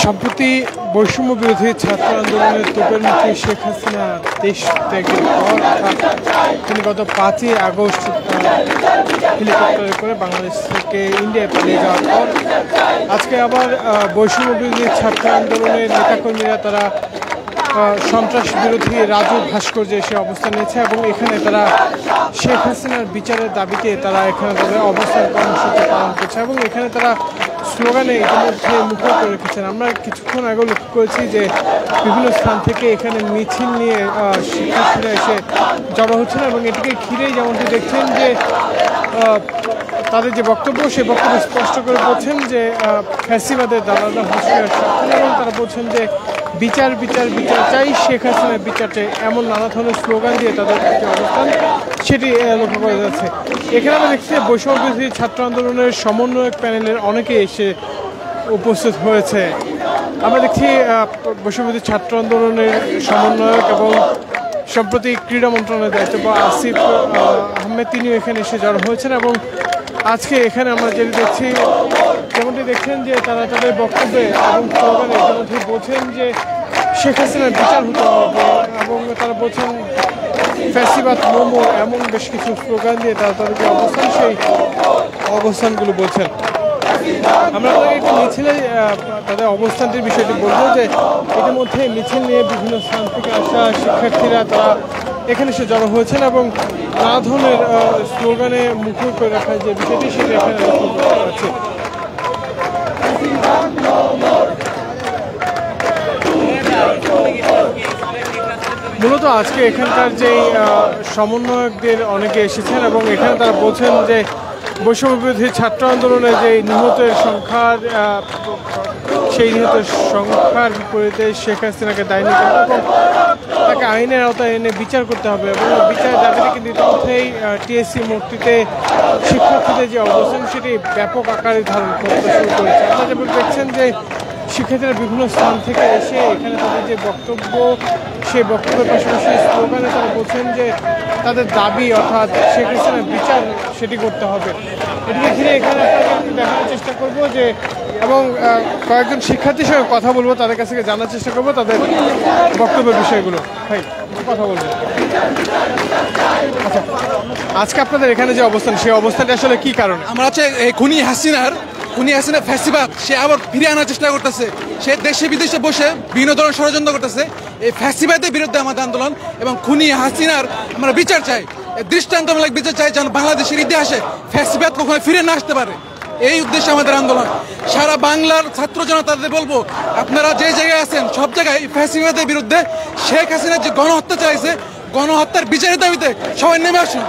সম্প্রতি বৈষম্য বিরোধী ছাত্র আন্দোলনের তোপের মুখে শেখ হাসিনা দেশ ত্যাগের পর তিনি গত 5ই আগস্ট হেলিকপ্টারে করে বাংলাদেশ থেকে ইন্ডিয়ায় পালিয়ে যাওয়ার পর আজকে আবার বৈষম্য বিরোধী ছাত্র আন্দোলনের নেতাকর্মীরা তারা সন্ত্রাস বিরোধী রাজু ভাস্কর্যে এসে অবস্থান নিয়েছে এবং এখানে তারা শেখ হাসিনার বিচারের দাবিতে তারা এখানে তাদের অবস্থান কর্মসূচি পালন করছে এবং এখানে তারা স্লোগানে ইতিমধ্যে মুখর করে রেখেছেন। আমরা কিছুক্ষণ আগেও লক্ষ্য করেছি যে বিভিন্ন স্থান থেকে এখানে মিছিল নিয়ে শিক্ষার্থীরা এসে জড়ো হচ্ছেন এবং এটিকে ঘিরেই যেমনটি দেখছেন যে তাদের যে বক্তব্য সেই বক্তব্য স্পষ্ট করে বলছেন যে ফ্যাসিবাদের দালালরা হুঁশিয়ার এবং তারা বলছেন যে বিচার বিচার বিচার চাই, শেখ হাসিনার বিচার চাই, এমন নানা ধরনের স্লোগান দিয়ে তাদের যে অবস্থান সেটি লক্ষ্য করা যাচ্ছে। এখানে আমরা দেখছি বৈষম্য বিরোধী ছাত্র আন্দোলনের সমন্বয়ক প্যানেলের অনেকে এসে উপস্থিত হয়েছে। আমরা দেখছি বৈষম্য বিরোধী ছাত্র আন্দোলনের সমন্বয়ক এবং সম্প্রতি ক্রীড়া মন্ত্রণালয়ের দায়িত্ব বা আসিফ আহমেদ তিনিও এখানে এসে জড়ো হয়েছেন এবং আজকে এখানে আমরা যেটি দেখছি যেমনটি দেখছেন যে তারা তাদের বক্তব্যে এবং স্লোগানে ইতিমধ্যে বলছেন যে শেখ হাসিনার বিচার হতে হবে এবং তারা বলছেন ফ্যাসিবাদ মোমো এমন বেশ কিছু স্লোগান দিয়ে তারা তাদের যে অবস্থান সেই অবস্থানগুলো বলছেন। আমরা একটু মিছিলে তাদের অবস্থানটির বিষয়টি বলবো যে ইতিমধ্যে মিছিল নিয়ে বিভিন্ন স্থান থেকে আসা শিক্ষার্থীরা তারা এখানে এসে জড়ো হয়েছেন এবং নানা ধরনের স্লোগানে মুখর করে রাখার যে বিষয়টি সেটা এখানে লক্ষ্য করতে পারছি। মূলত আজকে এখানকার যে সমন্বয়কদের অনেকে এসেছেন এবং এখানে তারা বলছেন যে বৈষম্য বিরোধী ছাত্র আন্দোলনে যে নিহতের সংখ্যার সেই নিহতের সংখ্যার বিপরীতে শেখ হাসিনাকে দায়ী নিতে হবে এবং তাকে আইনের আওতায় এনে বিচার করতে হবে এবং বিচার দাবিতে কিন্তু ইতিমধ্যেই টিএসসি মূর্তিতে শিক্ষার্থীদের যে অবস্থান সেটি ব্যাপক আকারে ধারণ করতে শুরু করেছে। আপনারা যেমন দেখছেন যে শিক্ষার্থীরা বিভিন্ন স্থান থেকে এসে এখানে তাদের যে বক্তব্য সেই বক্তব্যের পাশাপাশি স্লোগানে তারা বলছেন যে তাদের দাবি অর্থাৎ শেখ হাসিনার বিচার সেটি করতে হবে। এটিকে ঘিরে এখানে আপনাকে দেখানোর চেষ্টা করব যে এবং কয়েকজন শিক্ষার্থীর সঙ্গে কথা বলবো, তাদের কাছ থেকে জানার চেষ্টা করবো তাদের বক্তব্যের বিষয়গুলো। ভাই কথা বলবো। আচ্ছা, আজকে আপনাদের এখানে যে অবস্থান সেই অবস্থানটা আসলে কি কারণে? আমরা হচ্ছে এই খুনি হাসিনা ফ্যাসিবাদ সে আবার ফিরে আনার চেষ্টা করতেছে। সে দেশে বিদেশে বসে বিভিন্ন ধরনের ষড়যন্ত্র করতেছে। এই ফ্যাসিবাদের বিরুদ্ধে আমাদের আন্দোলন এবং খুনি হাসিনার আমরা বিচার চাই, দৃষ্টান্তমূলক বিচার চাই যেন বাংলাদেশের ইতিহাসে ফ্যাসিবাদ কখনো ফিরে না আসতে পারে। এই উদ্দেশ্যে আমাদের আন্দোলন। সারা বাংলার ছাত্র জনতাদের বলবো, আপনারা যে জায়গায় আছেন সব জায়গায় ফ্যাসিবাদের বিরুদ্ধে শেখ হাসিনার যে গণহত্যা চালাইছে গণহত্যার বিচারের দাবিতে সবাই নেমে আসুন।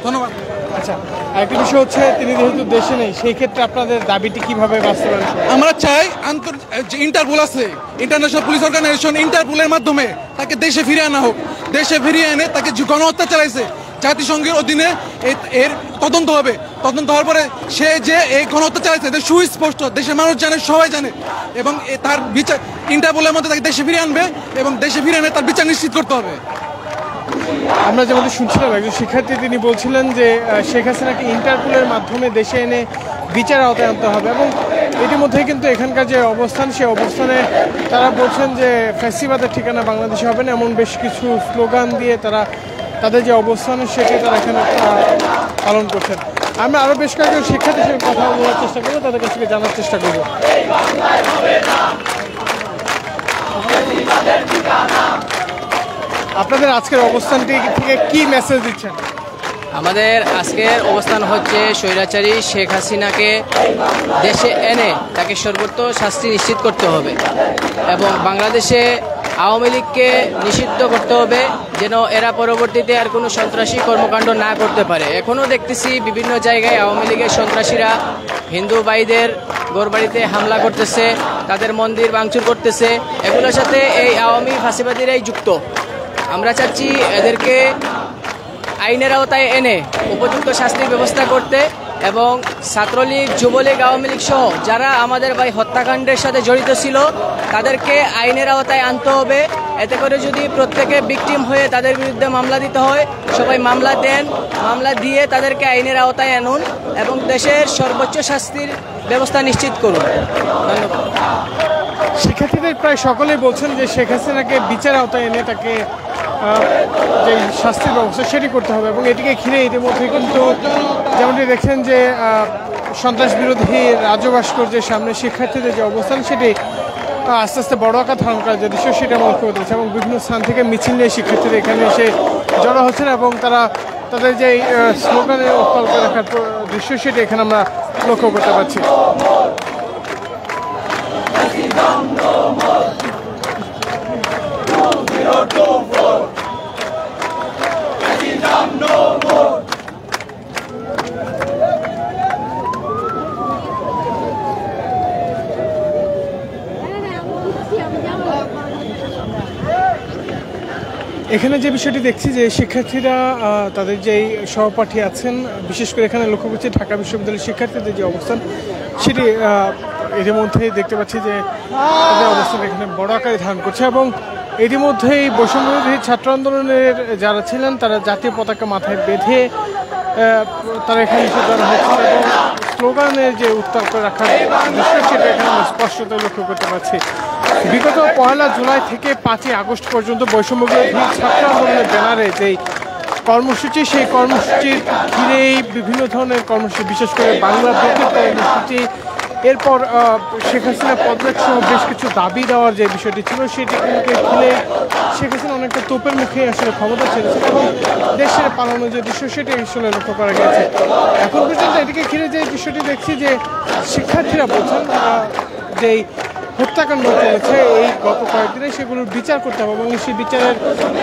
ধন্যবাদ। আচ্ছা, আরেকটি বিষয় হচ্ছে তিনি যেহেতু দেশে নেই সেই ক্ষেত্রে আপনাদের দাবিটি কিভাবে বাস্তবায়ন? আমরা চাই যে ইন্টারপোল আছে, ইন্টারন্যাশনাল পুলিশ অর্গানাইজেশন, ইন্টারপোলের মাধ্যমে তাকে দেশে ফিরিয়ে আনা হোক। দেশে ফিরিয়ে এনে তাকে যে গণহত্যা চালাইছে জাতিসংঘের অধীনে এর তদন্ত হবে। তদন্ত হওয়ার পরে সে যে এই গণহত্যা চালাইছে এদের সুস্পষ্ট, দেশের মানুষ জানে, সবাই জানে এবং তার বিচার ইন্টারপোলের মধ্যে তাকে দেশে ফিরিয়ে আনবে এবং দেশে ফিরিয়ে এনে তার বিচার নিশ্চিত করতে হবে। আমরা যেমন শুনছিলাম একজন শিক্ষার্থী তিনি বলছিলেন যে শেখ হাসিনাকে ইন্টারপোলের মাধ্যমে দেশে এনে বিচার আওতায় আনতে হবে এবং ইতিমধ্যে কিন্তু এখানকার যে অবস্থান সেই অবস্থানে তারা বলছেন যে ফ্যাসিবাদের ঠিকানা বাংলাদেশে হবে না এমন বেশ কিছু স্লোগান দিয়ে তারা তাদের যে অবস্থান সেটি তারা এখানে পালন করছেন। আমরা আরও বেশ কয়েকজন শিক্ষার্থীর সঙ্গে কথা বলার চেষ্টা করবো, তাদের কাছ থেকে জানার চেষ্টা করবো। আপনাদের আজকের অবস্থানটি থেকে কি মেসেজ দিচ্ছেন? আমাদের আজকের অবস্থান হচ্ছে স্বৈরাচারী শেখ হাসিনাকে দেশে এনে তাকে সর্বোচ্চ শাস্তি নিশ্চিত করতে হবে এবং বাংলাদেশে আওয়ামী লীগকে নিষিদ্ধ করতে হবে যেন এরা পরবর্তীতে আর কোনো সন্ত্রাসী কর্মকাণ্ড না করতে পারে। এখনও দেখতেছি বিভিন্ন জায়গায় আওয়ামী লীগের সন্ত্রাসীরা হিন্দু ভাইদের ঘরবাড়িতে হামলা করতেছে, তাদের মন্দির ভাঙচুর করতেছে, এগুলোর সাথে এই আওয়ামী ফাঁসিবাদীরাই যুক্ত। আমরা চাচ্ছি এদেরকে আইনের আওতায় এনে উপযুক্ত শাস্তির ব্যবস্থা করতে এবং ছাত্রলীগ, যুবলীগ, আওয়ামী লীগ সহ যারা আমাদের ভাই হত্যাকাণ্ডের সাথে জড়িত ছিল তাদেরকে আইনের আওতায় আনতে হবে এতে করে যদি প্রত্যেকে ভিকটিম হয়ে তাদের বিরুদ্ধে মামলা দিতে হয়, সবাই মামলা দেন, মামলা দিয়ে তাদেরকে আইনের আওতায় আনুন এবং দেশের সর্বোচ্চ শাস্তির ব্যবস্থা নিশ্চিত করুন। ধন্যবাদ। শিক্ষার্থীদের প্রায় সকলেই বলছেন যে শেখ হাসিনাকে বিচার আওতায় এনে তাকে যে শাস্তির ব্যবস্থা সেটি করতে হবে, এবং এটিকে ঘিরে ইতিমধ্যে কিন্তু যেমনটি দেখছেন যে সন্ত্রাস বিরোধী রাজ্য ভাস্কর্যের সামনে শিক্ষার্থীদের যে অবস্থান সেটি আস্তে আস্তে বড় আকার ধারণ করার যে দৃশ্য সেটা আমরা লক্ষ্য করতেছি, এবং বিভিন্ন স্থান থেকে মিছিল নিয়ে শিক্ষার্থীরা এখানে এসে জড়ো হচ্ছেন এবং তারা তাদের যে স্লোগানে উত্তাল করে রাখার দৃশ্য সেটা এখানে আমরা লক্ষ্য করতে পারছি। এখানে যে বিষয়টি দেখছি যে শিক্ষার্থীরা তাদের যেই সহপাঠী আছেন, বিশেষ করে এখানে লক্ষ্য করছি ঢাকা বিশ্ববিদ্যালয়ের শিক্ষার্থীদের যে অবস্থান সেটি ইতিমধ্যেই দেখতে পাচ্ছি যে তাদের অবস্থান এখানে বড় আকারে ধারণ করছে, এবং ইতিমধ্যেই বৈষম্যবিরোধী ছাত্র আন্দোলনের যারা ছিলেন তারা জাতীয় পতাকা মাথায় বেঁধে তারা এখানে এসে জড়ো হয়েছে এবং স্লোগানের যে উত্তাল করে রাখার দৃশ্য সেটা এখানে আমরা স্পষ্টত লক্ষ্য করতে পারছি। বিগত 1 জুলাই থেকে 5 আগস্ট পর্যন্ত বৈষম্যবিরোধী ছাত্র আন্দোলনের ব্যানারে যেই কর্মসূচি, সেই কর্মসূচির ঘিরেই বিভিন্ন ধরনের কর্মসূচি, বিশেষ করে বাংলা বইয়ের কর্মসূচি, এরপর শেখ হাসিনা পদত্যাগ সহ বেশ কিছু দাবি দেওয়ার যে বিষয়টি ছিল সেটিকে ঘিরে শেখ হাসিনা অনেকটা তোপের মুখে আসলে ক্ষমতা ছেড়েছে এবং দেশের পালানোর যে দৃশ্য সেটি আসলে লক্ষ্য করা গেছে। এখন পর্যন্ত এটিকে ঘিরে যে দৃশ্যটি দেখছি যে শিক্ষার্থীরা বলছেন যেই হত্যাকাণ্ড চলেছে এই গত কয়েকদিনে সেগুলোর বিচার করতে হবে এবং সেই বিচারের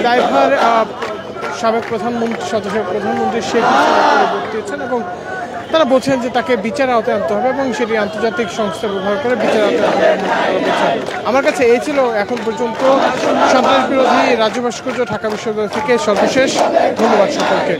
দায়ভার সাবেক প্রধানমন্ত্রী প্রধানমন্ত্রী শেখ হাসিনা বর্তিয়েছেন এবং তারা বলছেন যে তাকে বিচার আওতায় আনতে হবে এবং সেটি আন্তর্জাতিক সংস্থা ব্যবহার করে বিচার আওতায় আনতে। আমার কাছে এই ছিল এখন পর্যন্ত সন্ত্রাস বিরোধী রাজ্য ভাস্কর্য ঢাকা বিশ্ববিদ্যালয় থেকে সর্বশেষ। ধন্যবাদ সকলকে।